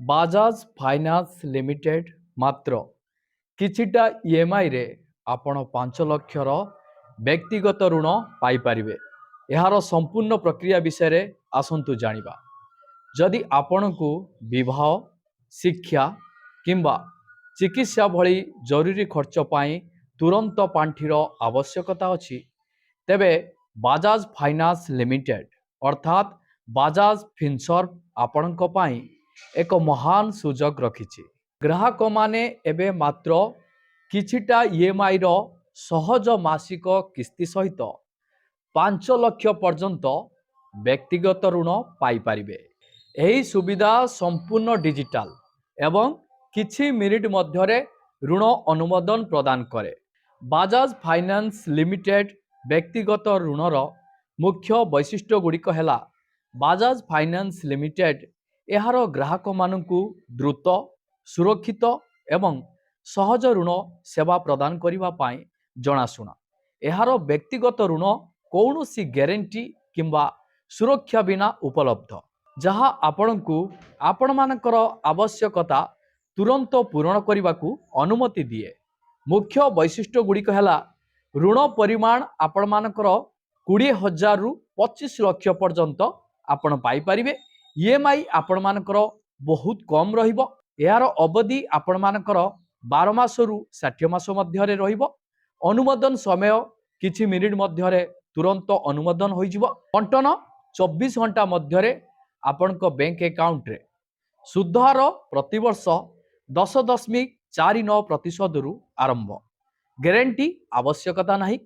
Bajaj finance limited मात्र किछिटा EMI रे आपण 5 लक्षर व्यक्तिगत ऋण पाइपारिबे। एहार संपूर्ण प्रक्रिया विषय रे आसंतु जानिबा। जदि आपणकु विवाह, शिक्षा किंबा चिकित्सा भली जरूरी खर्च पाई तुरंत पांठिर आवश्यकता अछि, तेबे बाजाज फाइनान्स लिमिटेड अर्थात बाजाज फिनसर्व आपणक पाई एक महान सुजोग रखिछि। ग्राहक माने एबे मात्र किछिटा ईएमआई रो सहज मासिक किस्ती सहित 5 लाख पर्यंत व्यक्तिगत ऋण पाई पारिबे। एही सुविधा संपूर्ण डिजिटल एवं किछि मिनिट मध्यरे ऋण अनुमोदन प्रदान करे। बाजाज फाइनान्स लिमिटेड व्यक्तिगत ऋणर मुख्य वैशिष्ट्य गुड़िक हैला बाजाज फाइनान्स लिमिटेड एहार ग्राहक मानकु द्रुत, सुरक्षित एवं सहज ऋण सेवा प्रदान करिबा पाई जनाशुना। एहार व्यक्तिगत ऋण कौनसी ग्यारंटी किंबा सुरक्षा बिना उपलब्ध, जहा आपणकु आपण मानकर आवश्यकता तुरंत पूरण करने अनुमति दिए। मुख्य वैशिष्ट्य गुड़िक हैला ऋण परिमाण आपण मानकर 20,000 रु 25 लाख पर्यंत आपण पाई परिबे। ईएमआई आपण मानकर बहुत कम रहिबो। यार अवधि आपण मानकर 12 मास रु 60 मास मध्यरे रहिबो। अनुमोदन समय किछि मिनिट मध्यरे तुरंत अनुमोदन होई जिवो। बंटन 24 घंटा मध्यरे आपणक बैंक अकाउंट रे सुधार प्रतिवर्ष 10.49% रु आरंभ। ग्यारंटी आवश्यकता नहीं।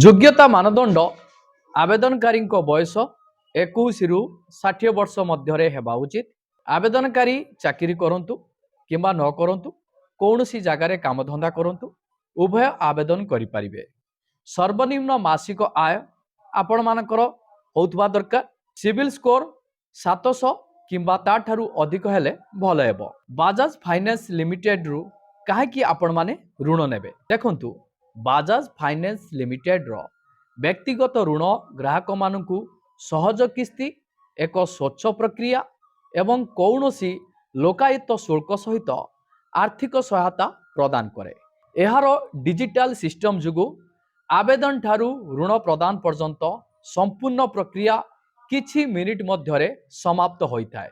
योग्यता मानदंड आवेदनकारी बयस 21 रु 60 वर्ष मध्यरे हेबा उचित। आवेदनकारी चाकरी करंतु किंबा न करंतु, कौनसी जगार काम धंदा करंतु, उभय आवेदन करि परिबे। सर्वनिम्न मासिक आय आपण मानकर होउतबा दरकार। सिविल स्कोर 700 किंबा ताठारु अधिक हेले भल हेबो। बाजाज फाइनान्स लिमिटेड रु काहेकि आपण माने ऋण नेबे? देखंतु, बाजाज फाइनान्स लिमिटेड रो व्यक्तिगत ऋण ग्राहक मानकु सहज किस्ती, एक स्वच्छ प्रक्रिया एवं कौनसी लोकायत शुल्क सहित आर्थिक सहायता प्रदान करे। एहार डिजिटल सिस्टम जुगु आवेदन ठारू ऋण प्रदान पर्यंत संपूर्ण प्रक्रिया किछि मिनिट मध्यरे समाप्त होइथाय,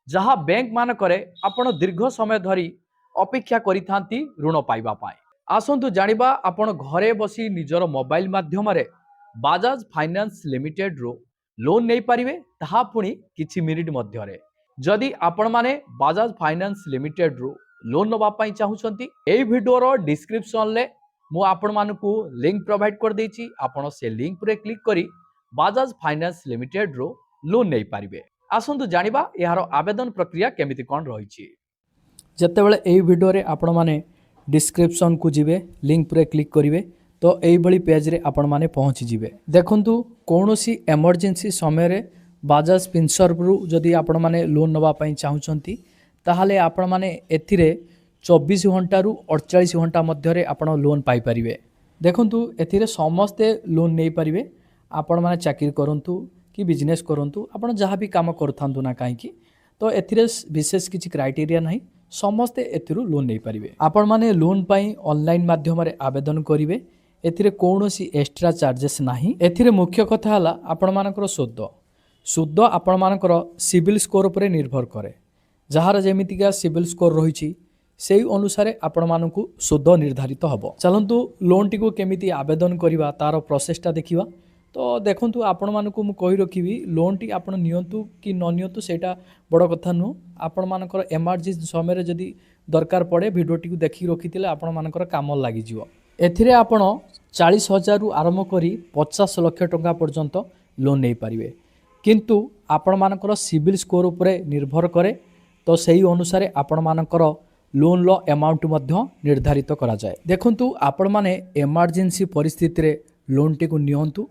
जहा बैंक मानकरे आपण दीर्घ समय धरी अपेक्षा करिथांती ऋण पाइबा पाए। आसंतु जानिबा आपण घरे बसी निजर मोबाइल माध्यम रे बाजाज फाइनान्स लिमिटेड रो लोन नहीं पारिबे, ताहा पुणी किछि मिनिट मध्यरे। जदि आपण माने बाजाज फाइनान्स लिमिटेड रो लोन नबा पई चाहुचंती, एई वीडियो रो डिस्क्रिप्शन ले मु आपण मानकु लिंक प्रोवाइड कर देछि। आपण से लिंक पर क्लिक करी बाजाज फाइनान्स लिमिटेड रो लोन नहीं पारिबे। आसंतु जानिबा यार आवेदन प्रक्रिया केमिति कोन रहिछि। जेतेबेले एई वीडियो रे आपण माने डिस्क्रिप्शन को जिवे, लिंक पर क्लिक करिवे तो एई भली पेज रे आपण माने पहुंची जिवे। देखंतु कोनोसी इमरजेंसी समय रे बाजाज फिनसर्व रु जदि आपण माने लोन नबा पई चाहुचंती, ताहाले आपण माने एथिरे 24 घंटा रु 48 घंटा मध्य रे आपण लोन पाई परिवे। देखंतु एथिरे समस्ते लोन नै परिवे। आपण माने चाकरी करंतु कि बिजनेस करंतु, आपण जहाँ भी काम करथांतु ना काहेकि, तो एथिरे विशेष किछि क्राइटेरिया नाही, समस्ते एथिरु लोन नै परिवे। आपण माने लोन पाई ऑनलाइन माध्यम रे आवेदन करिवे। एथिरे कोनोसी एक्स्ट्रा चार्जेस नाही। एथिरे मुख्य कथा हला आपण मानकर सुद्ध आपण मानकर सिविल स्कोर पर निर्भर करे। जहार जेमितिका सिविल स्कोर रहिछि सेही अनुसार आपण मानकु सुद्ध निर्धारित हबो। चलंतु लोन टी को केमिति आवेदन करिवा तार प्रोसेसटा देखिवा। तो देखंतु आपण मानकु मु कहि रखिबी, लोन टी आपण नियंतु कि न नियंतु सेटा बड़ कथा नु। आपण मानकर इमरजेंसी समय रे जदी दरकार पड़े वीडियो टी को देखि रखितिले आपण मानकर काम लागि जिवो। एथिरे आपण 40,000 रु आरंभ करी 50 लाख टंका पर्यंत लोन नै पारिबे। किंतु आपण मानकर सिविल स्कोर उपरे निर्भर करे, तो सही अनुसार आपण मानकर लोन लो अमाउंट मध्य निर्धारित करा जाए। देखंतु आपण माने इमरजेंसी परिस्थिति रे लोन टी को नियंतु,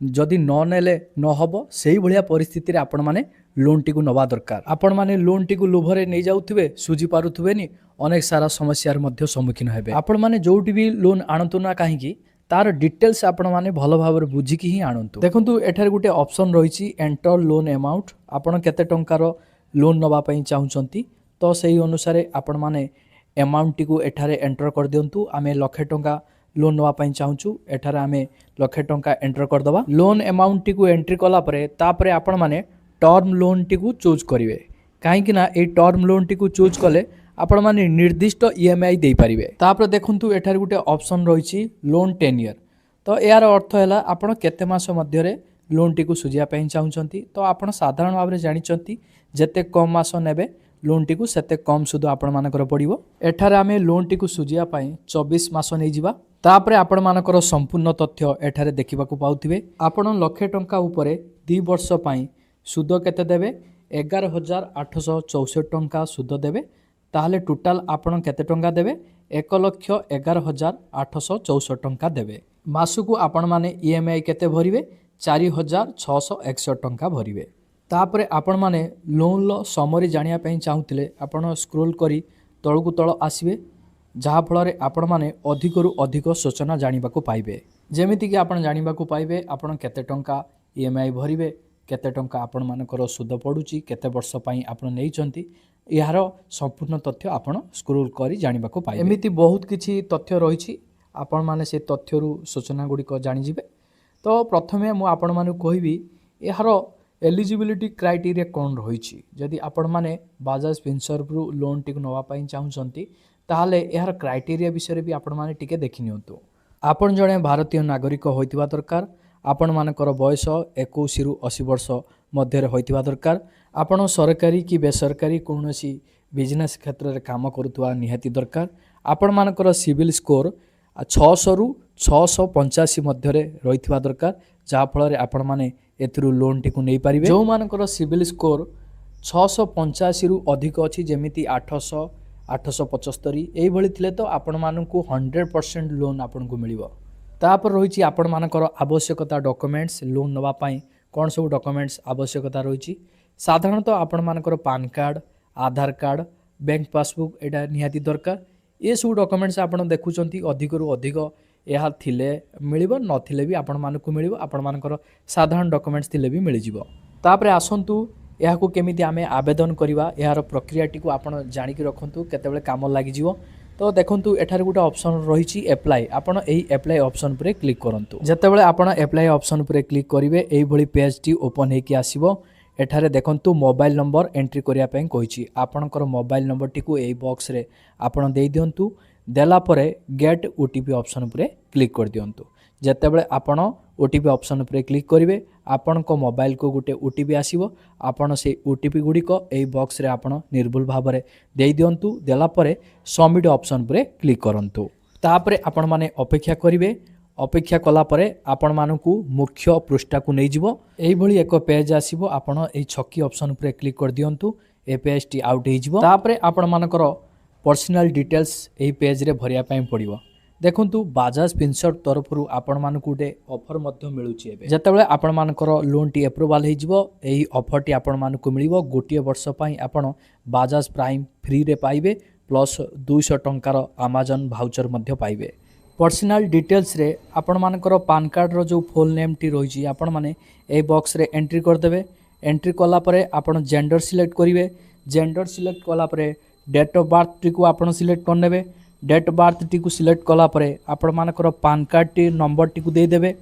जदि न नेले न हबो सेही भलिया परिस्थिति रे आपण माने लोन टी को नवा दरकार। आपण माने लोन टी को लोभरे नै जाउथुबे, सुझी पारुथुबेनी, अनेक सारा समस्यार मध्य सम्मुखीन हेबे। आपण माने जोटी भी लोन आणंतु ना काहेकि तार डिटेल्स आपण माने भलो भाबरे बुझिकी ही आणंतु। देखंतु एठार गुटे ऑप्शन रहिछि एंटर लोन अमाउंट। आपण केते टंकार लोन नबा पई चाहुचंती तो सही अनुसार आपण माने अमाउंट टी को एठारे एंटर कर दियंतु आमे लक्षे टंका लोन नवा पई चाहूचु एठारे आमे लक्षे टंका एंटर कर दबा लोन अमाउंट टी को एंट्री कला परे तापरे आपण माने टर्म लोन टी को चूज करिवे काहेकि ना ए टर्म लोन टी को चूज कले आपण माने निर्दिष्ट ईएमआई दे पारिबे तापरे देखंतु एठारे गुटे ऑप्शन रहिछि लोन 10 ईयर तो यार अर्थ है आपण केते मास मध्य लोन टी को सुझिया पई चाहूचंती तो आपण साधारण भाव में जानिचंती जेते कम मास नेबे लोन टी को सेते कम सुद आपण मानकर पड़िबो एठारे आमे लोन टी को सुझिया पई 24 मास नै जिबा तापरे आपण मानकर संपूर्ण तथ्य एठारे देखिबा को पाउथिबे आपण लक्षे टंका उपरे 2 वर्ष पई सुद केते देबे 11,864 टंका सुद देबे ताहले टोटाल आपण केते टंका देबे 1,11,864 टंका देबे मासुकू आपण माने ईएमआई केते भरिबे 4,661 टंका भरिबे तापरे आपण माने लोन लो समरी जानिया पई चाहुतिले आपण स्क्रोल करी तळकु तळ आसीबे जहा फଳରେ आपण माने अधिकरु अधिक सूचना जानिबा को पाइबे जेमिति कि आपण जानिबा को पाइबे आपण केते टंका ईएमआई भरिबे केते टंका आपण मानकर सुद पडुची केते वर्ष पई आपण नेइचंती यार संपूर्ण तथ्य आपण स्क्रोल करी जानिबा को पाइबे एमिति बहुत किछि तथ्य रहिछि आपण माने से तथ्यरु सूचना गुडी को जानि जिवे तो प्रथमे मु आपण माने कहबी यार एलिजिबिलिटी क्राइटेरिया कोन रहिछि जदि आपण माने बाजाज फिनसर्व रु लोन टिक नवा पई चाहुचंती ताहले यार क्राइटेरिया विषय भी आपण माने टिके देखि नियंतु आपण जणे भारतीय नागरिक होइतिबा दरकार आपण मानकर बयस 21 रु 80 वर्ष मध्य होइतिबा दरकार आपण सरकारी कि बेसरकारी कोनोसी बिजनेस क्षेत्र रे काम करूतवा निहाती दरकार आपण मानकर सिविल स्कोर 600 रु 685 मध्य रहिथिबा दरकार जहा फଳରେ आपण माने एथरु लोन टी को नै पारिबे जो मानकर सिविल स्कोर 685 रु अधिक अछि जेमिति 800 875 एई भଳି थिले तो आपण मानकु 100% लोन आपण को मिलिबो तापर रहिछि आपण मानकर आवश्यकता डॉक्यूमेंट्स लोन नवा पई कोन सब डॉक्यूमेंट्स आवश्यकता रहिछि साधारणतः आपण मानकर पान कार्ड आधार कार्ड बैंक पासबुक एटा निहाती दरकार ये सब डॉक्यूमेंट्स आपण देखुचंती अधिकरु अधिक यह थिले मिलिबो नथिले भी आपण मानकु मिलिबो आपण मानकर साधारण डॉक्यूमेंट्स थिले भी मिलि जिवो तापरे आसंतु याको केमिति आमे आवेदन करिवा यार प्रक्रिया टिको आपण जानि कि रखंतु केतेबेले काम लागि जिवो तो देखंतु एठारे गुटे ऑप्शन रहिछि अप्लाई आपण एही अप्लाई ऑप्शन पर क्लिक करंतु जेतेबेले आपण अप्लाई ऑप्शन पर क्लिक करिवे एही भली पेज टी ओपन हे कि आसीबो एठारे देखंतु मोबाइल नंबर एंट्री करिया पई कहिछि आपणकर मोबाइल नंबर टी को एही बॉक्स रे आपण देई दियंतु देला परे गेट ओटीपी ऑप्शन पर क्लिक कर दियंतु जेतेबेले आपण ओटीपी ऑप्शन पर क्लिक करिवे आपण को मोबाइल को गुटे ओटीपी आसीबो आपण से ओटीपी गुडी को एही बॉक्स रे आपण निर्भुल भाव रे देई दियंतु देला परे सबमिट ऑप्शन पर क्लिक करंतु तापरे आपण माने अपेक्षा करिवे अपेक्षा कला परे आपण मानकु मुख्य पृष्ठा को नै जिवो एही भली एक पेज आसीबो आपण एही छक्की ऑप्शन पर क्लिक कर दियंतु ए पेज टी आउट हे जिवो तापरे आपण मानकर पर्सनल डिटेल्स एही पेज रे भरिया पई पड़िबो देखंतु बाजाज फिनसर्व तरफ रु आपण मानकु गुटे ऑफर मध्ये मिलुची एबे जेतेबेले आपण मानकर लोन टी अप्रूवल हे जिवो एही ऑफर टी आपण मानकु मिलिबो गोटिए वर्ष पई आपण बाजाज प्राइम फ्री रे पाइबे प्लस 200 टंकार अमेजन भाउचर मध्ये पाइबे पर्सनल डिटेल्स रे आपण मानकर पान कार्ड रो जो फुल नेम टी रहिची आपण माने ए बॉक्स रे एंट्री कर देबे एंट्री कला परे आपण जेंडर सिलेक्ट करिवे जेंडर सिलेक्ट कला परे डेट ऑफ बर्थ टी को आपण सिलेक्ट कर नेबे डेट ऑफ बर्थ टी को सिलेक्ट कला परे आपण मानकर PAN card T number T को दे देबे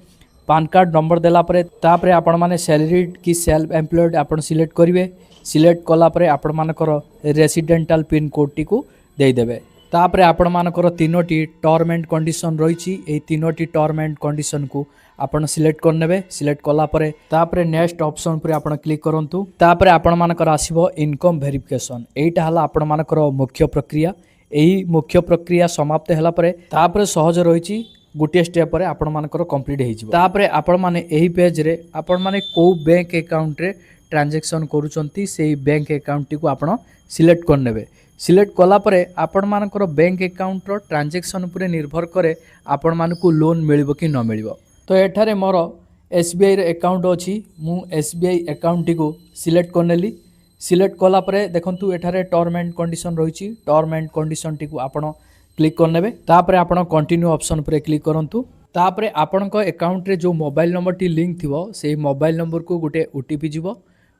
पान कार्ड नंबर देला परे तापरे आपण माने सैलरीड की सेल्फ एम्प्लॉयड आपण सिलेक्ट करिवे सिलेक्ट कला परे आपण मानकर रेसिडेंटल पिन कोड टी को दे देबे तापरे आपण मानकर तीनोटी टर्म एंड कंडीशन रहिछि एई तीनोटी टर्म एंड कंडीशन को आपण सिलेक्ट कर नेबे सिलेक्ट कला परे तापरे नेक्स्ट ऑप्शन पर आपण क्लिक करंतु तापरे आपण मानकर आसीबो इनकम वेरिफिकेशन एटा हला आपण मानकर मुख्य प्रक्रिया एही मुख्य प्रक्रिया समाप्त हला परे तापरे सहज रहिछि गोटे स्टेप पर आपण मानकर कंप्लीट हे जिवो तापरे आपण माने एही पेज रे आपण माने को बैंक अकाउंट रे ट्रांजैक्शन करूचंती सेही बैंक अकाउंट टी को आपण सिलेक्ट कर नेबे सिलेक्ट कला परे आपण मानकर बैंक अकाउंट रो ट्रांजैक्शन उपरे निर्भर करे आपण मानकु लोन मिलिबो कि न मिलिबो तो एठारे मोर एसबीआई रे अकाउंट अछि मु एसबीआई अकाउंट टी को सिलेक्ट करनेली सिलेक्ट कला परे देखंतु एठारे टर्म एंड कंडीशन रहिछि टर्म एंड कंडीशन टी को आपण क्लिक कर नेबे तापरे आपण कंटिन्यू ऑप्शन पर क्लिक करंतु तापरे आपणको अकाउंट रे जो मोबाइल नंबर टी लिंक थिवो सेही मोबाइल नंबर को गुटे ओटीपी जिवो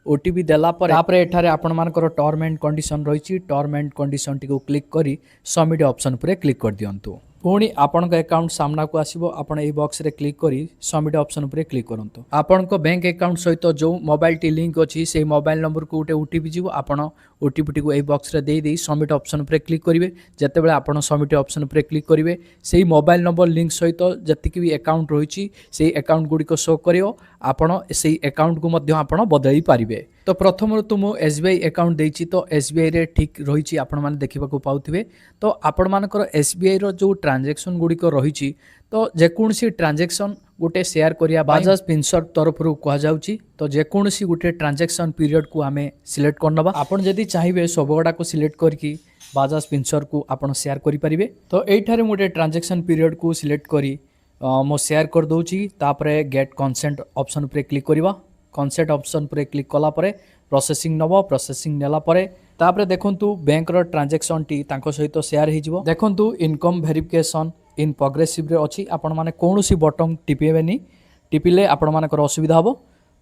ओटीपी देला पर तापर एठारे आपण मानकर टर्म एंड कंडीशन रही term and condition T click करी सबमिट ऑप्शन पर क्लिक कर दियंतु पुणी आपण अकाउंट सामना को आसीबो आपण ए बॉक्स रे क्लिक करी सबमिट ऑप्शन पर क्लिक करंतु आपण बैंक अकाउंट सहित जो मोबाइल टी लिंक अछि से मोबाइल नंबर को गोटे ओटीपी जीवो आपण ओटीपी टी को ए बॉक्स रे दे दे सबमिट ऑप्शन पर क्लिक करिवे जते बेले आपण सबमिट ऑप्शन पर क्लिक करिवे सेही मोबाइल नंबर लिंक सहित जतिक भी अकाउंट रही से अकाउंट गुडी को शो करियो आपण सेही अकाउंट को मध्य आपण बदली पारिबे तो प्रथम तो मु एसबीआई अकाउंट देछि तो एसबीआई रे ठीक रही आपण माने देखिबा को पाउथिबे तो आपण मानकर एसबीआई रो जो ट्रांजैक्शन गुडी को रही तो जेकोनसी ट्रांजैक्शन गोटे शेयर करिया बाजाज फिनसर्व तरफ रु कहा जाउची तो जेकोनसी गोटे ट्रांजैक्शन पीरियड को आमे सिलेक्ट करनबा आपण जदी चाहिबे सबगोडा को सिलेक्ट करके बाजाज फिनसर्व को आपण शेयर करि परिबे तो एठारे गोटे ट्रांजैक्शन पीरियड को सिलेक्ट करी मो शेयर कर दउची तापरे गेट कंसेंट ऑप्शन पर क्लिक करबा कंसेंट ऑप्शन पर क्लिक कला परे प्रोसेसिंग नबो प्रोसेसिंग नेला परे तापरे देखंतु बैंक रो ट्रांजैक्शन टी तांको सहित शेयर हे जिवो देखंतु इनकम वेरिफिकेशन इन प्रोग्रेसिव रे अछि आपण माने कोनोसी बटन टिपेबेनी टिपिले आपण मानकर असुविधा हबो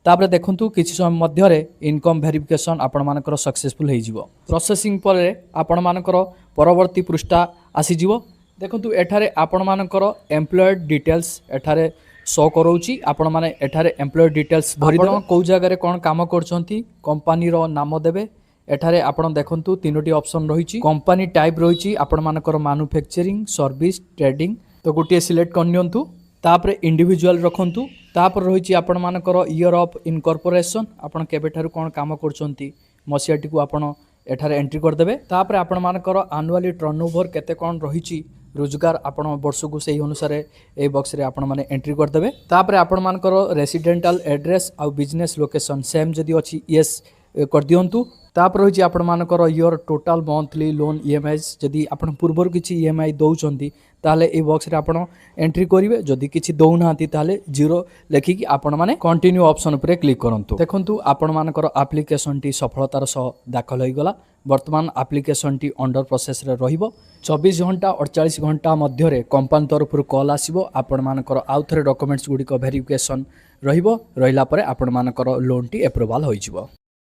तापरे देखंतु किछि समय मध्य रे इनकम वेरिफिकेशन आपण मानकर सक्सेसफुल हे जिवो प्रोसेसिंग परे आपण मानकर परवर्ती पृष्ठा आसी जिवो देखंतु एठारे आपण मानकर एम्प्लॉय डिटेल्स एठारे शो करोची आपण माने एठारे एम्प्लॉय डिटेल्स भरि दो को जगह रे कोन काम करछंती कंपनी रो नाम देबे एठारे आपण देखंतु तीनोटी ऑप्शन रहिची कंपनी टाइप रहिची आपण मानकर मैन्युफैक्चरिंग सर्विस ट्रेडिंग तो गोटे सिलेक्ट करनियंतु तापरे इंडिविजुअल रखंतु तापर रहिची आपण मानकर ईयर ऑफ इनकॉर्पोरेशन आपण केबेठारु कोन काम करछंती मसियाटी को आपण एठारे एंट्री कर देबे तापर आपण मानकर एनुअली टर्नओवर केते कोन रहिची रोजगार आपण वर्ष को सही अनुसार ए बॉक्स रे आपण माने एंट्री कर देबे तापर आपण मानकर रेसिडेंटल एड्रेस आ बिजनेस लोकेशन सेम जदी अछि यस कर दियंतु तापर रही आपण मानकर your total monthly loan EMI जदी आपण पूर्वर किछि ईएमआई दउचंती ताले ए बॉक्स रे आपण एंट्री करिवे जदी किछि दउ नांती ताले जीरो लेखि कि आपण माने कंटिन्यू ऑप्शन पर क्लिक करंतु देखंतु आपण मानकर एप्लिकेशन टी सफलतार सह दाखल होई गला वर्तमान एप्लिकेशन टी अंडर प्रोसेस रे रहिबो 24 घंटा 48 घंटा मध्य रे कंपनी तरफ कॉल आसीबो आपण मानकर आउ थरे डॉक्यूमेंट्स गुडी को वेरिफिकेशन रहिबो रहिला परे आपण मानकर लोन टी अप्रूवल होई जिवो।